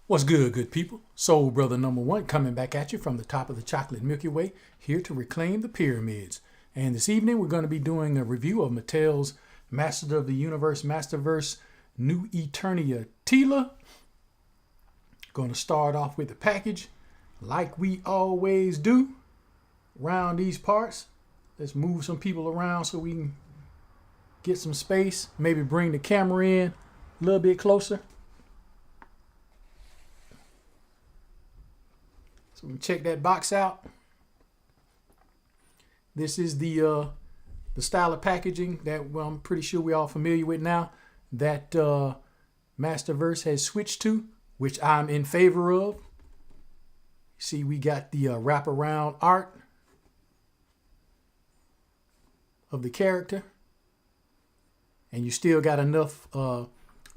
What's good, good people? Soul Brother number one coming back at you from the top of the chocolate Milky Way, here to reclaim the pyramids. And this evening we're going to be doing a review of Mattel's Master of the Universe Masterverse New Eternia Teela. Going to start off with the package like we always do around these parts. Let's move some people around so we can get some space. Maybe bring the camera in a little bit closer. So we can check that box out. This is the style of packaging that I'm pretty sure we're all familiar with now, that Masterverse has switched to, which I'm in favor of. See, we got the wraparound art of the character, and you still got enough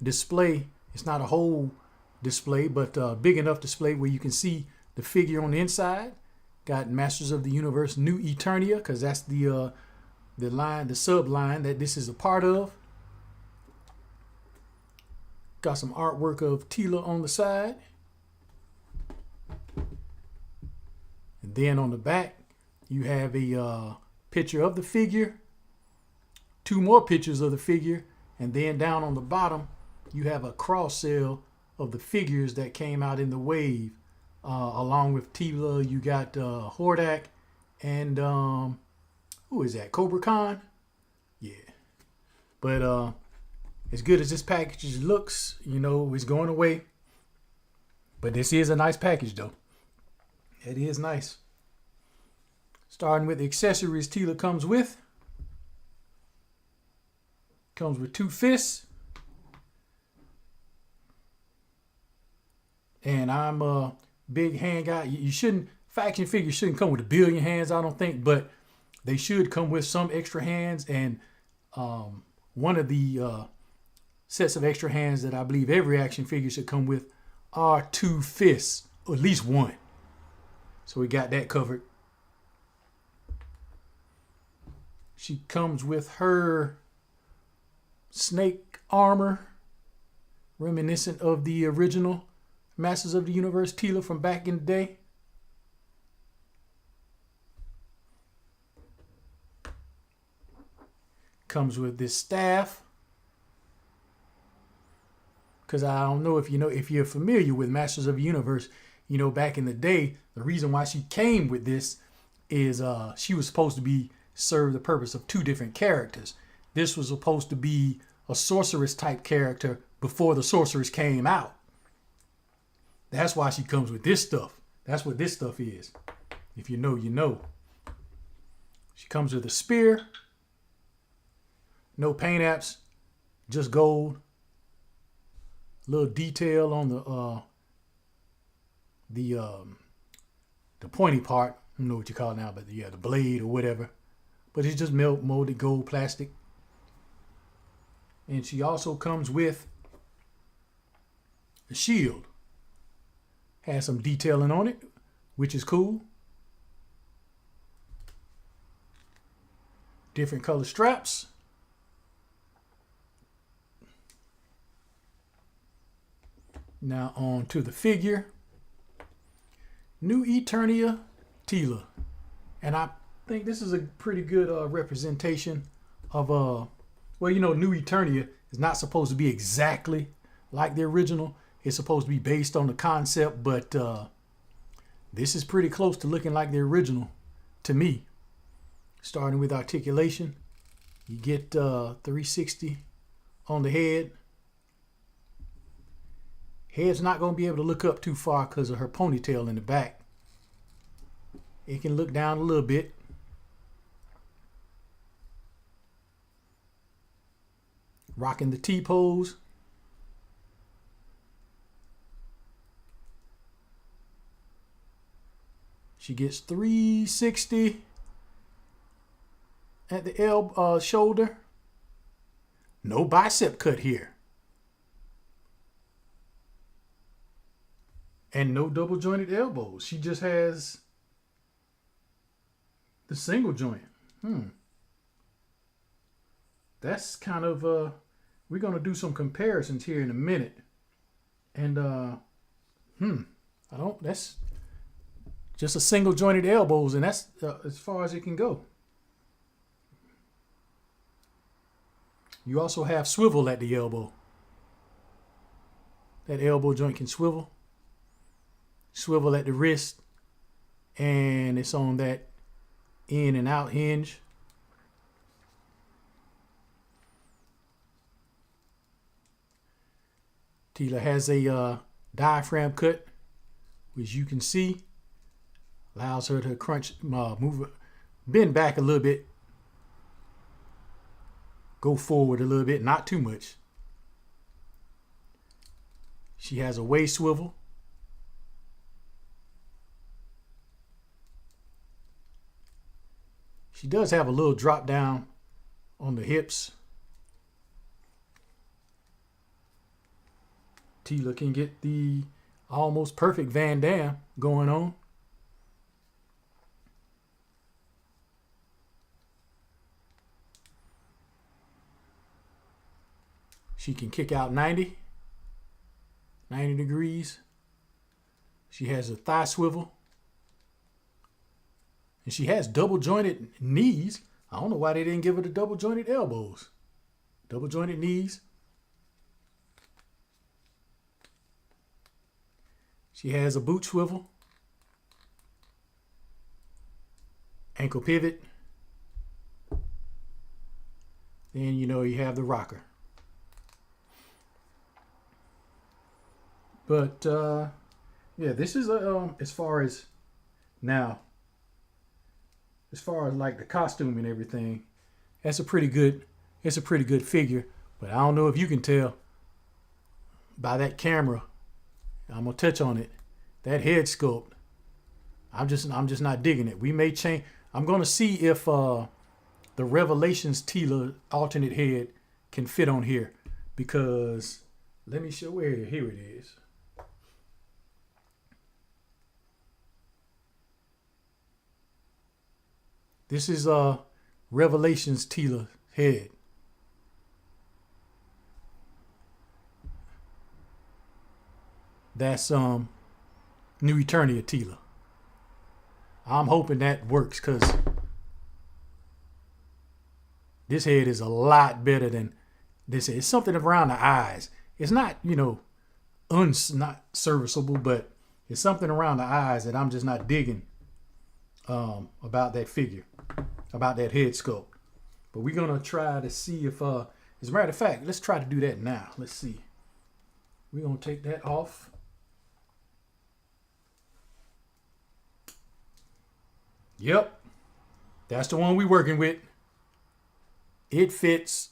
display. It's not a whole display, but big enough display where you can see the figure on the inside. Got Masters of the Universe New Eternia, because that's the line, the sub line that this is a part of. Got some artwork of Teela on the side. And then on the back, you have a picture of the figure, two more pictures of the figure, and then down on the bottom, you have a cross sale of the figures that came out in the wave. Along with Teela, you got Hordak and who is that? Cobra Khan? Yeah. But as good as this package looks, you know, it's going away. But this is a nice package, though. It is nice. Starting with the accessories Teela comes with. Comes with 2 fists. And I'm a big hand guy. You shouldn't, faction figures shouldn't come with a billion hands, I don't think, but they should come with some extra hands. And one of the sets of extra hands that I believe every action figure should come with are 2 fists, or at least 1. So we got that covered. She comes with her snake armor, reminiscent of the original Masters of the Universe Teela from back in the day. Comes with this staff. Because I don't know if you know, if you're familiar with Masters of the Universe, you know, back in the day, the reason why she came with this is she was supposed to be serve the purpose of 2 different characters. This was supposed to be a sorceress type character before the sorceress came out. That's why she comes with this stuff. That's what this stuff is. If you know, you know. She comes with a spear. No paint apps. Just gold. Little detail on the pointy part. I don't know what you call it now, but yeah, the blade or whatever. But it's just molded gold plastic. And she also comes with a shield. Has some detailing on it, which is cool. Different color straps. Now on to the figure. New Eternia Teela. And I think this is a pretty good representation of, well, you know, New Eternia is not supposed to be exactly like the original. It's supposed to be based on the concept, but this is pretty close to looking like the original to me. Starting with articulation, you get 360 on the head. Head's not going to be able to look up too far because of her ponytail in the back. It can look down a little bit. Rocking the T-pose. She gets 360 at the shoulder. No bicep cut here. And no double jointed elbows. She just has the single joint. That's kind of, we're going to do some comparisons here in a minute. And I don't. That's just a single jointed elbows, and that's as far as it can go. You also have swivel at the elbow. That elbow joint can swivel. Swivel at the wrist, and it's on that in and out hinge. Teela has a diaphragm cut, which you can see allows her to move, bend back a little bit, go forward a little bit, not too much. She has a waist swivel. She does have a little drop down on the hips. Teela can get the almost perfect Van Damme going on. She can kick out 90 degrees. She has a thigh swivel. And she has double jointed knees. I don't know why they didn't give her the double jointed elbows. Double jointed knees. She has a boot swivel. Ankle pivot. Then you have the rocker. But yeah, this is as far as like the costume and everything, it's a pretty good figure. But I don't know if you can tell by that camera. I'm gonna touch on it. That head sculpt, I'm just not digging it. We may change. I'm gonna see if the Revelations Teela alternate head can fit on here, because let me show where. Here it is. This is Revelations Teela head. That's New Eternia Teela. I'm hoping that works, because this head is a lot better than this head. It's something around the eyes. It's not, not serviceable, but it's something around the eyes that I'm just not digging about that figure, about that head sculpt. But we're going to try to see if, as a matter of fact, let's try to do that now. Let's see. We're going to take that off. Yep. That's the one we're working with. It fits.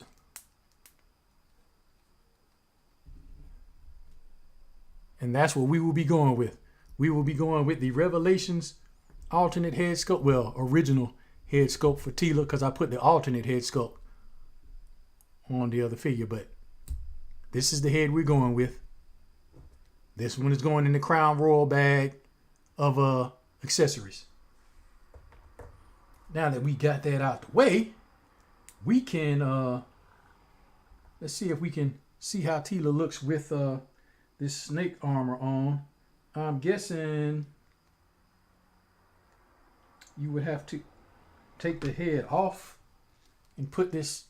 And that's what we will be going with. We will be going with the Revelations alternate head sculpt. Well, original head sculpt for Teela, because I put the alternate head sculpt on the other figure. But this is the head we're going with. This one is going in the Crown Royal bag of accessories. Now that we got that out the way, we can let's see if we can see how Teela looks with this snake armor on. I'm guessing you would have to take the head off and put this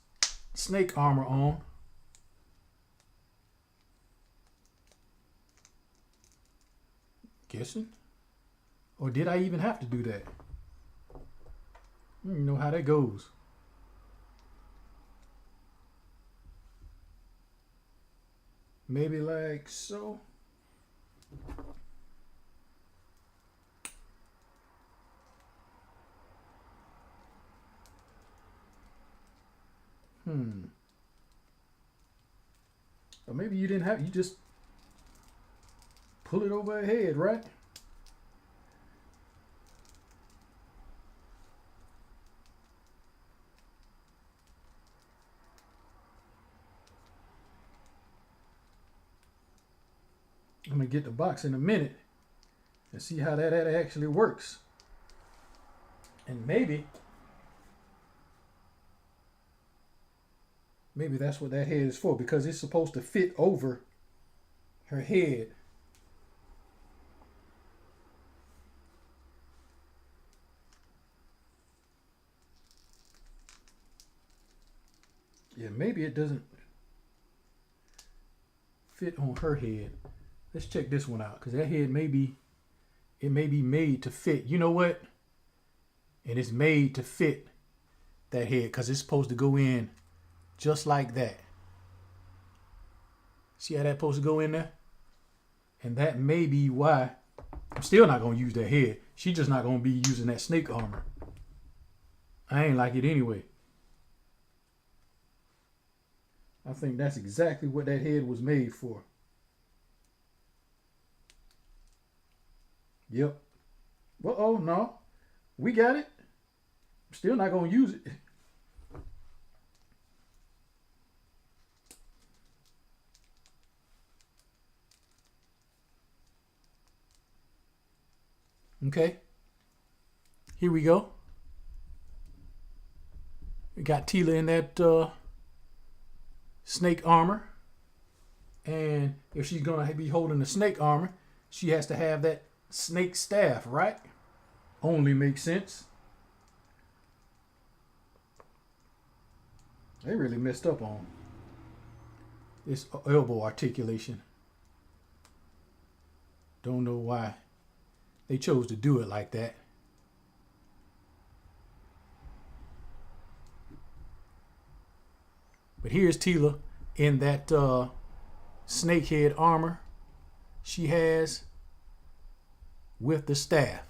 snake armor on. Guessing? Or did I even have to do that? I don't even know how that goes. Maybe like so. Or maybe you didn't have, you just pull it over her head, right? I'm going to get the box in a minute and see how that actually works. And maybe that's what that head is for, because it's supposed to fit over her head. maybe it doesn't fit on her head. Let's check this one out, because that head may be made to fit. You know what? And it's made to fit that head because it's supposed to go in just like that. See how that's supposed to go in there? And that may be why I'm still not going to use that head. She's just not going to be using that snake armor. I ain't like it anyway. I think that's exactly what that head was made for. Yep. Uh-oh, no. We got it. I'm still not going to use it. Okay. Here we go. We got Teela in that snake armor. And if she's going to be holding the snake armor, she has to have that snake staff, right? Only makes sense. They really messed up on this elbow articulation. Don't know why they chose to do it like that. But here's Teela in that snakehead armor she has with the staff.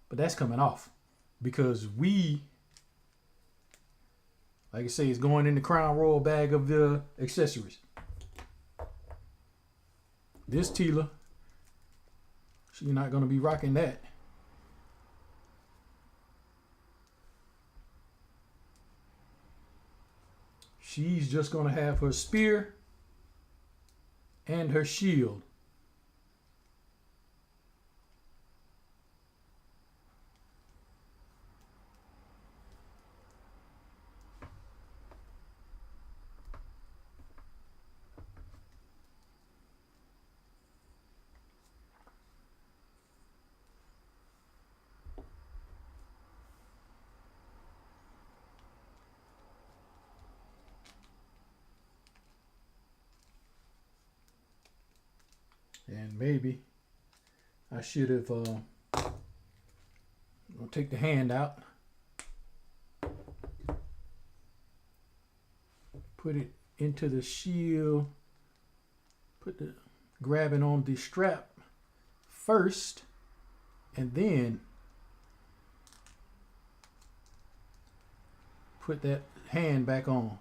But that's coming off because we, like I say, it's going in the Crown Royal bag of the accessories. This Teela, she's not going to be rocking that. She's just going to have her spear and her shield. And maybe I should have take the hand out, put it into the shield, grab it on the strap first, and then put that hand back on.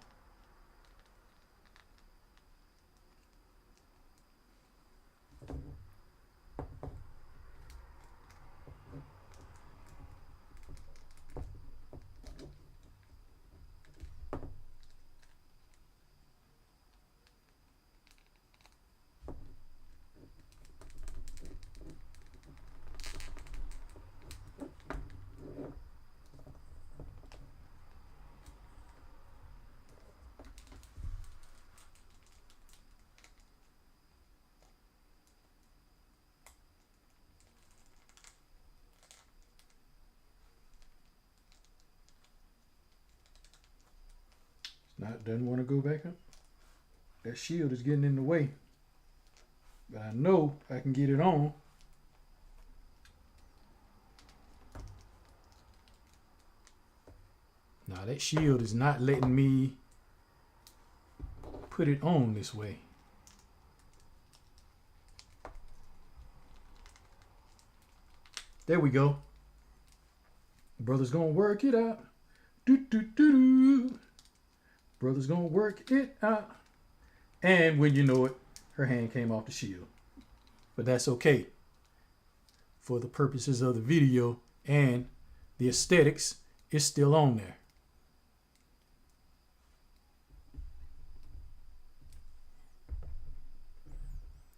Doesn't want to go back up. That shield is getting in the way. But I know I can get it on. Now that shield is not letting me put it on this way. There we go. Brother's gonna work it out. Do do do do. Brother's gonna work it out. And when you know it, her hand came off the shield. But that's okay. For the purposes of the video and the aesthetics, it's still on there.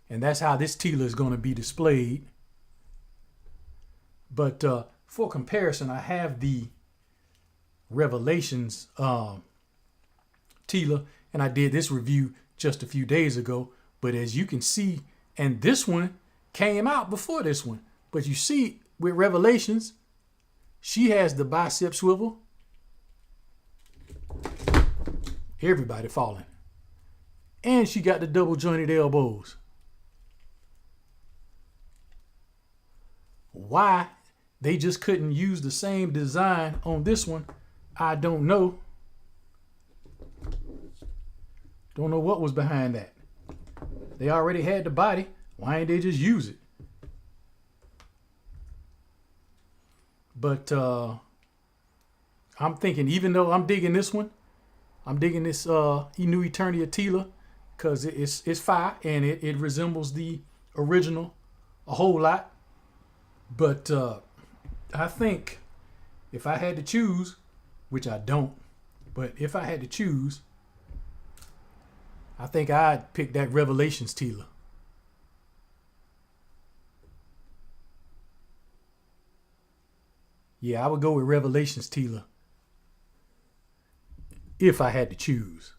And that's how this Teela is going to be displayed. But for comparison, I have the Revelations Teela, and I did this review just a few days ago. But as you can see, and this one came out before this one. But you see, with Revelations, she has the bicep swivel. Everybody falling. And she got the double jointed elbows. Why they just couldn't use the same design on this one, I don't know. Don't know what was behind that. They already had the body. Why ain't they just use it? But I'm thinking, even though I'm digging this one, I'm digging this new Eternia Teela, because it's fire and it resembles the original a whole lot. But I think if I had to choose, which I don't, but if I had to choose, I think I'd pick that Revelations Teela. Yeah, I would go with Revelations Teela if I had to choose.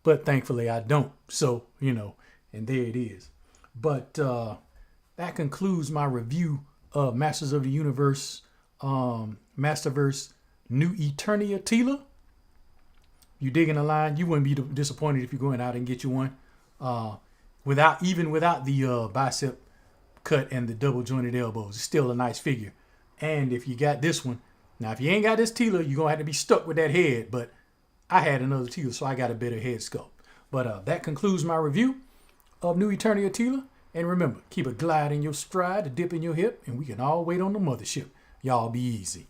But thankfully I don't. So, and there it is. But that concludes my review of Masters of the Universe, Masterverse New Eternia Teela. You digging the line? You wouldn't be disappointed if you're going out and get you one. Without the bicep cut and the double jointed elbows. It's still a nice figure. And if you got this one, now if you ain't got this Teela, you're gonna have to be stuck with that head. But I had another Teela, so I got a better head sculpt. But that concludes my review of New Eternia Teela. And remember, keep a glide in your stride, a dip in your hip, and we can all wait on the mothership. Y'all be easy.